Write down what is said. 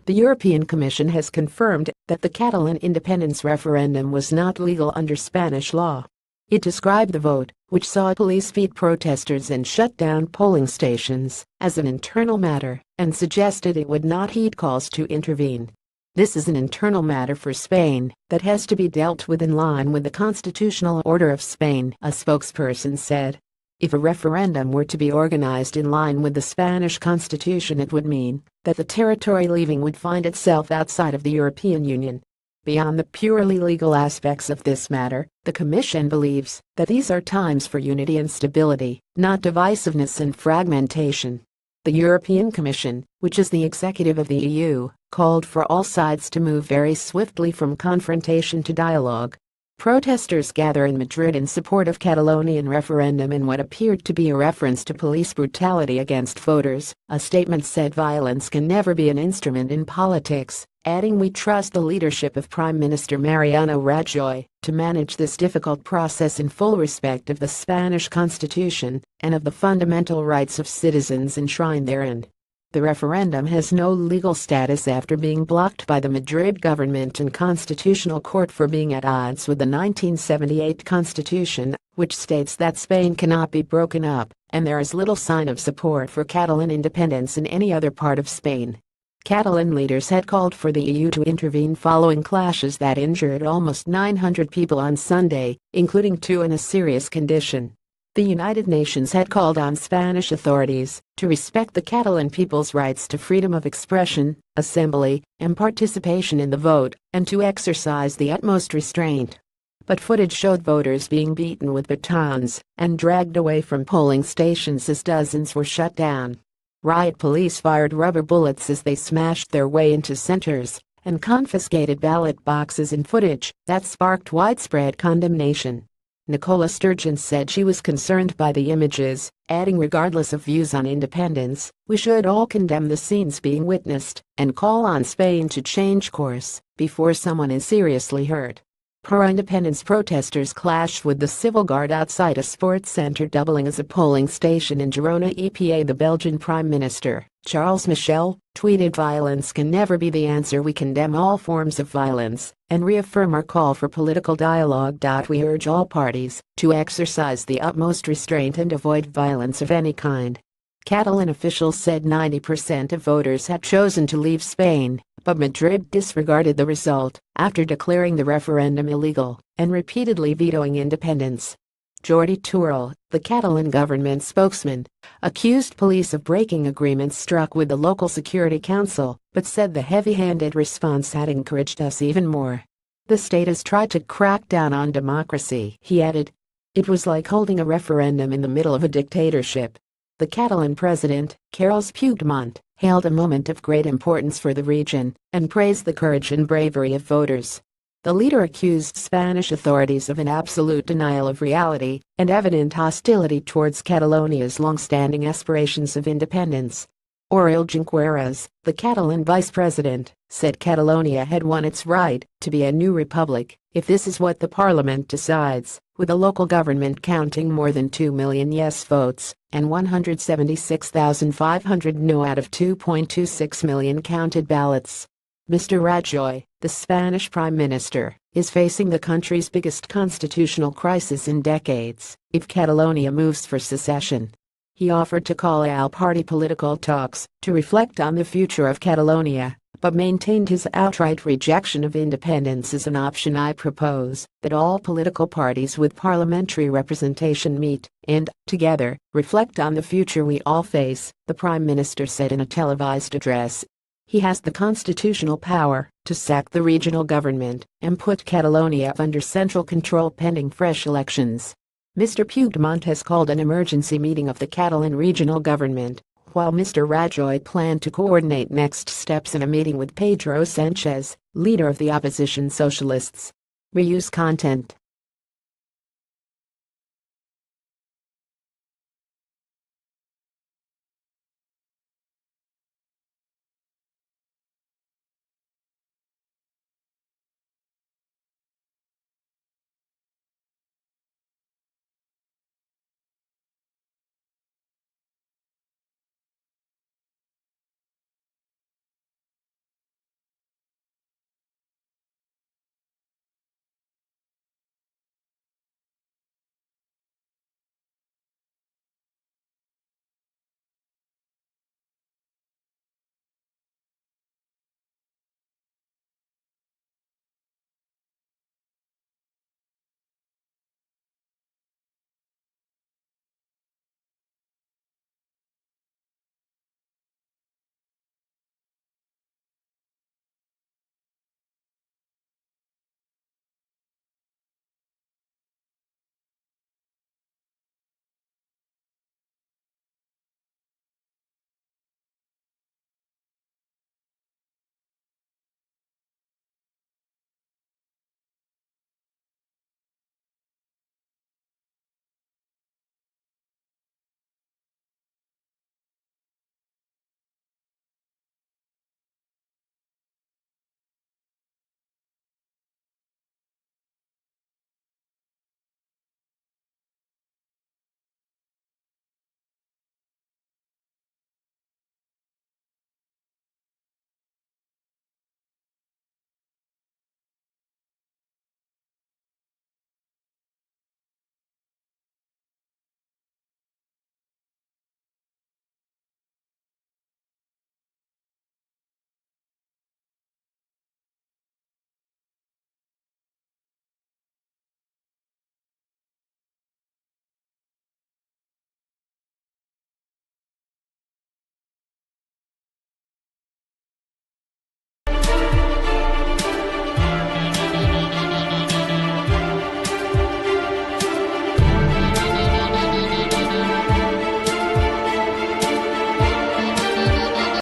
The European Commission has confirmed that the Catalan independence referendum was not legal under Spanish law. It described the vote, which saw police beat protesters and shut down polling stations, as an internal matter and suggested it would not heed calls to intervene. This is an internal matter for Spain that has to be dealt with in line with the constitutional order of Spain, a spokesperson said. If a referendum were to be organized in line with the Spanish constitution, it would mean that the territory leaving would find itself outside of the European Union. Beyond the purely legal aspects of this matter, the Commission believes that these are times for unity and stability, not divisiveness and fragmentation. The European Commission, which is the executive of the EU, called for all sides to move very swiftly from confrontation to dialogue. Protesters gather in Madrid in support of Catalonian referendum in what appeared to be a reference to police brutality against voters. A statement said violence can never be an instrument in politics, adding, "We trust the leadership of Prime Minister Mariano Rajoy to manage this difficult process in full respect of the Spanish Constitution and of the fundamental rights of citizens enshrined therein." The referendum has no legal status after being blocked by the Madrid government and Constitutional Court for being at odds with the 1978 Constitution, which states that Spain cannot be broken up, and there is little sign of support for Catalan independence in any other part of Spain. Catalan leaders had called for the EU to intervene following clashes that injured almost 900 people on Sunday, including 2 in a serious condition. The United Nations had called on Spanish authorities to respect the Catalan people's rights to freedom of expression, assembly, and participation in the vote, and to exercise the utmost restraint. But footage showed voters being beaten with batons and dragged away from polling stations as dozens were shut down. Riot police fired rubber bullets as they smashed their way into centers and confiscated ballot boxes in footage that sparked widespread condemnation. Nicola Sturgeon said she was concerned by the images, adding, "Regardless of views on independence, we should all condemn the scenes being witnessed and call on Spain to change course before someone is seriously hurt." Pro-independence protesters clashed with the civil guard outside a sports center, doubling as a polling station in Girona. The Belgian Prime Minister, Charles Michel, tweeted, "Violence can never be the answer. We condemn all forms of violence and reaffirm our call for political dialogue. We urge all parties to exercise the utmost restraint and avoid violence of any kind." Catalan officials said 90% of voters had chosen to leave Spain, but Madrid disregarded the result after declaring the referendum illegal and repeatedly vetoing independence. Jordi Turul, the Catalan government spokesman, accused police of breaking agreements struck with the local security council, but said the heavy-handed response had encouraged us even more. "The state has tried to crack down on democracy," he added. "It was like holding a referendum in the middle of a dictatorship." The Catalan president, Carles Puigdemont, hailed a moment of great importance for the region and praised the courage and bravery of voters. The leader accused Spanish authorities of an absolute denial of reality and evident hostility towards Catalonia's long-standing aspirations of independence. Oriol Junqueras, the Catalan vice president, said Catalonia had won its right to be a new republic if this is what the parliament decides, with the local government counting more than 2 million yes votes and 176,500 no out of 2.26 million counted ballots. Mr. Rajoy, the Spanish prime minister, is facing the country's biggest constitutional crisis in decades if Catalonia moves for secession. He offered to call all-party political talks to reflect on the future of Catalonia, but maintained his outright rejection of independence as an option. "I propose that all political parties with parliamentary representation meet and, together, reflect on the future we all face," the Prime Minister said in a televised address. He has the constitutional power to sack the regional government and put Catalonia under central control pending fresh elections. Mr. Puigdemont has called an emergency meeting of the Catalan regional government, while Mr. Rajoy planned to coordinate next steps in a meeting with Pedro Sánchez, leader of the opposition socialists. Reuse content.